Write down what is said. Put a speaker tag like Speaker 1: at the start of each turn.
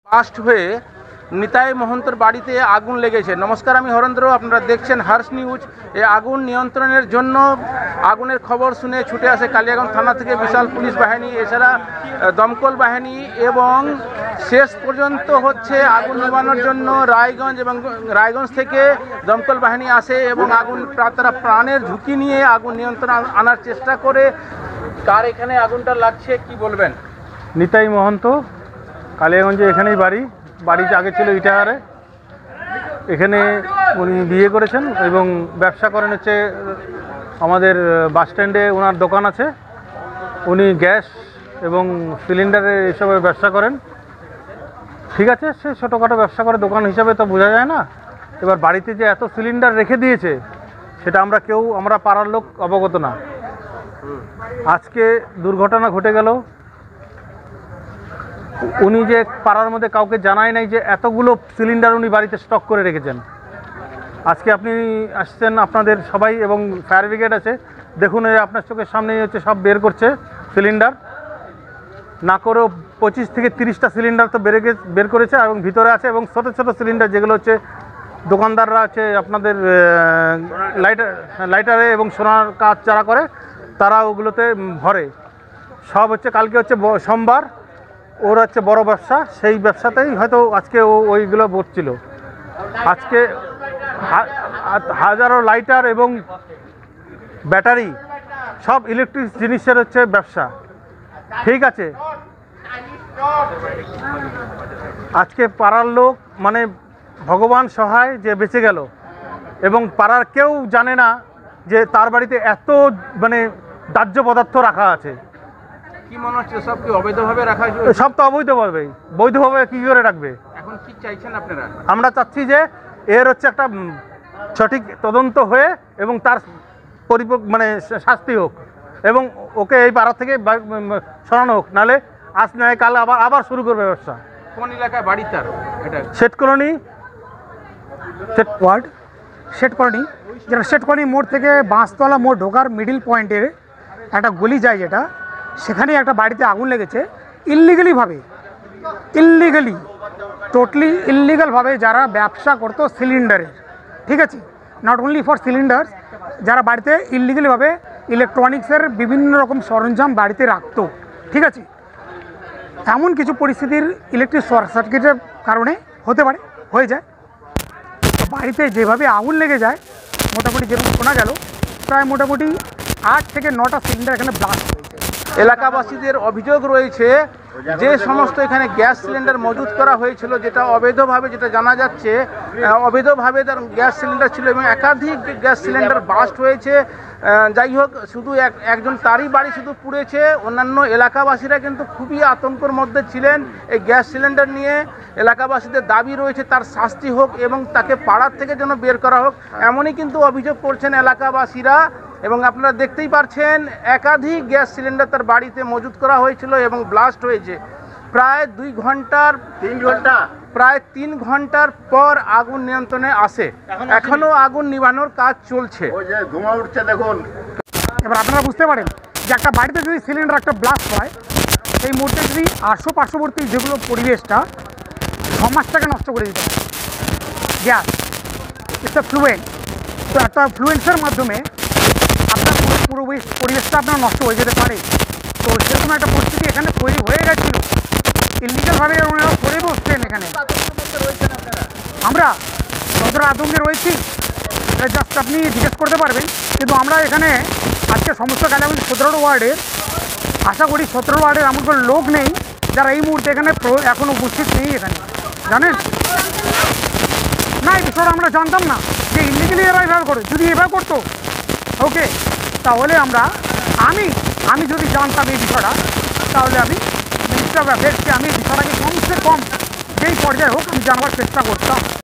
Speaker 1: Blast হয়ে নিতাই মহন্তর বাড়িতে আগুন লেগেছে। নমস্কার, আমি হরেন্দ্র, আপনারা দেখছেন হার্স নিউজ। এই আগুন নিয়ন্ত্রণের জন্য আগুনের খবর শুনে ছুটে আসে কালিয়াগঞ্জ থানা থেকে বিশাল পুলিশ বাহিনী, এছাড়া দমকল বাহিনী, এবং শেষ পর্যন্ত হচ্ছে আগুন নিবানোর জন্য রায়গঞ্জ থেকে দমকল বাহিনী আসে এবং তারা প্রাণের ঝুঁকি নিয়ে আগুন নিয়ন্ত্রণ আনার চেষ্টা করে। কার এখানে আগুনটা লাগছে কি বলবেন?
Speaker 2: নিতাই মহন্ত, কালিয়াগঞ্জে এখানেই বাড়িতে আগে ছিল ইটাহারে। এখানে উনি বিয়ে করেছেন এবং ব্যবসা করেন হচ্ছে আমাদের বাস স্ট্যান্ডে ওনার দোকান আছে। উনি গ্যাস এবং সিলিন্ডারের এসবের ব্যবসা করেন। ঠিক আছে, সে ছোটোখাটো ব্যবসা করে, দোকান হিসাবে তো বোঝা যায় না। এবার বাড়িতে যে এত সিলিন্ডার রেখে দিয়েছে সেটা আমরা পাড়ার লোক অবগত না। আজকে দুর্ঘটনা ঘটে গেল। উনি যে পাড়ার মধ্যে কাউকে জানায় নাই যে এতগুলো সিলিন্ডার উনি বাড়িতে স্টক করে রেখেছেন। আজকে আপনি আসছেন, আপনাদের সবাই এবং ফায়ার ব্রিগেড আছে, দেখুন আপনার চোখের সামনেই হচ্ছে সব বের করছে সিলিন্ডার। না করেও 25 থেকে 30টা সিলিন্ডার তো বের করেছে এবং ভিতরে আছে, এবং ছোটো ছোটো সিলিন্ডার যেগুলো হচ্ছে দোকানদাররা আছে আপনাদের লাইটারে এবং সোনার কাজ যারা করে তারা ওগুলোতে ভরে। সব হচ্ছে কালকে হচ্ছে সোমবার, ওর হচ্ছে বড় ব্যবসা, সেই ব্যবসাতেই হয়তো আজকে ওইগুলো বসছিল। আজকে হাজারো লাইটার এবং ব্যাটারি, সব ইলেকট্রিক জিনিসের হচ্ছে ব্যবসা। ঠিক আছে, আজকে পাড়ার লোক মানে ভগবান সহায় যে বেঁচে গেল, এবং পাড়ার কেউ জানে না যে তার বাড়িতে এত মানে দাহ্য পদার্থ রাখা আছে।
Speaker 1: কি মনে হচ্ছে সব কি অবৈধভাবে রাখা হয়েছে?
Speaker 2: সব তো অবৈধভাবে, বৈধভাবে কি করে রাখবে?
Speaker 1: এখন কি চাইছেন আপনারা? আমরা
Speaker 2: চাচ্ছি যে এর হচ্ছে একটা সঠিক তদন্ত হয়ে এবং তার মানে শাস্তি হোক, এবং ওকে এই পাড়া থেকে সরানো হোক, নাহলে আজ নয় কাল আবার শুরু করবে ব্যবসা।
Speaker 1: কোন এলাকায় বাড়ি তার? এটা
Speaker 2: Seth colony,
Speaker 3: ward Seth colony, যেটা শেঠ কলোনি মোড় থেকে বাঁশতলা মোড় ঢোকার মিডিল পয়েন্টের একটা গলি যায়, যেটা সেখানে একটা বাড়িতে আগুন লেগেছে। টোটালি ইললিগালভাবে যারা ব্যবসা করতো সিলিন্ডারের, ঠিক আছে, নট অনলি ফর সিলিন্ডার, যারা বাড়িতে ইললিগালভাবে ইলেকট্রনিক্সের বিভিন্ন রকম সরঞ্জাম বাড়িতে রাখতো, ঠিক আছে, এমন কিছু পরিস্থিতির ইলেকট্রিক শর্ট সার্কিটের কারণে হয়ে যায়। বাড়িতে যেভাবে আগুন লেগে যায়, মোটামুটি যেরকম শোনা গেল, প্রায় মোটামুটি 8 থেকে 9টা সিলিন্ডার এখানে ব্লাস্ট হয়েছে।
Speaker 1: এলাকাবাসীদের অভিযোগ রয়েছে যে সমস্ত এখানে গ্যাস সিলিন্ডার মজুত করা হয়েছিল, যেটা অবৈধভাবে, যেটা জানা যাচ্ছে অবৈধভাবে তার গ্যাস সিলিন্ডার ছিল, এবং একাধিক গ্যাস সিলিন্ডার ব্লাস্ট হয়েছে। যাই হোক, শুধু একজন তারই বাড়ি শুধু পুড়েছে, অন্যান্য এলাকাবাসীরা কিন্তু খুবই আতঙ্কের মধ্যে ছিলেন এই গ্যাস সিলিন্ডার নিয়ে। এলাকাবাসীদের দাবি রয়েছে তার শাস্তি হোক এবং তাকে পাড়ার থেকে যেন বের করা হোক, এমনই কিন্তু অভিযোগ করছেন এলাকাবাসীরা। এবং আপনারা দেখতেই পাচ্ছেন একাধিক গ্যাস সিলিন্ডার তার বাড়িতে মজুত করা হয়েছিল এবং ব্লাস্ট হয়েছে। প্রায় 3 ঘন্টার পর আগুন নিয়ন্ত্রণে আসে। এখনো আগুন নিভানোর কাজ চলছে।
Speaker 4: ধোঁয়া উঠছে দেখুন।
Speaker 3: এবার আপনারা বুঝতে পারেন যে একটা বাড়িতে যদি সিলিন্ডার একটা ব্লাস্ট হয়, এই মুহূর্তে যদি পার্শ্ববর্তী যেগুলো পরিবেশটা, সমাজটাকে নষ্ট করে দিতে পারে। গ্যাস একটা ফ্লুয়েন্ট, তো একটা ফ্লুয়েন্সের মাধ্যমে আপনার পুরো পরিবেশটা আপনার নষ্ট হয়ে যেতে পারে। তো সেরকম একটা পরিস্থিতি এখানে তৈরি হয়ে গেছিলো। ইলিগালভাবে ওনারা করে বসছেন এখানে। আমরা কতটা আতঙ্কে রয়েছি জাস্ট আপনি জিজ্ঞেস করতে পারবেন। কিন্তু আমরা এখানে আজকে সমস্ত কালিয়াগঞ্জ 17 ওয়ার্ডের, আশা করি 17 ওয়ার্ডের এমন কোনো লোক নেই যারা এই মুহূর্তে এখানে এখন উপস্থিত নেই এখানে, জানেন না? এই বিষয়টা আমরা জানতাম না যে ইলিগালি এরা এভাবে করে। যদি এভাবে করতো ওকে, তাহলে আমি যদি জানতাম এই বিষয়টা, তাহলে আমি মিনিস্টার অফ অ্যাফেয়ার্সকে আমি বিষয়টাকে কমসে কম যেই পর্যায়ে হোক আমি জানবার চেষ্টা করতাম।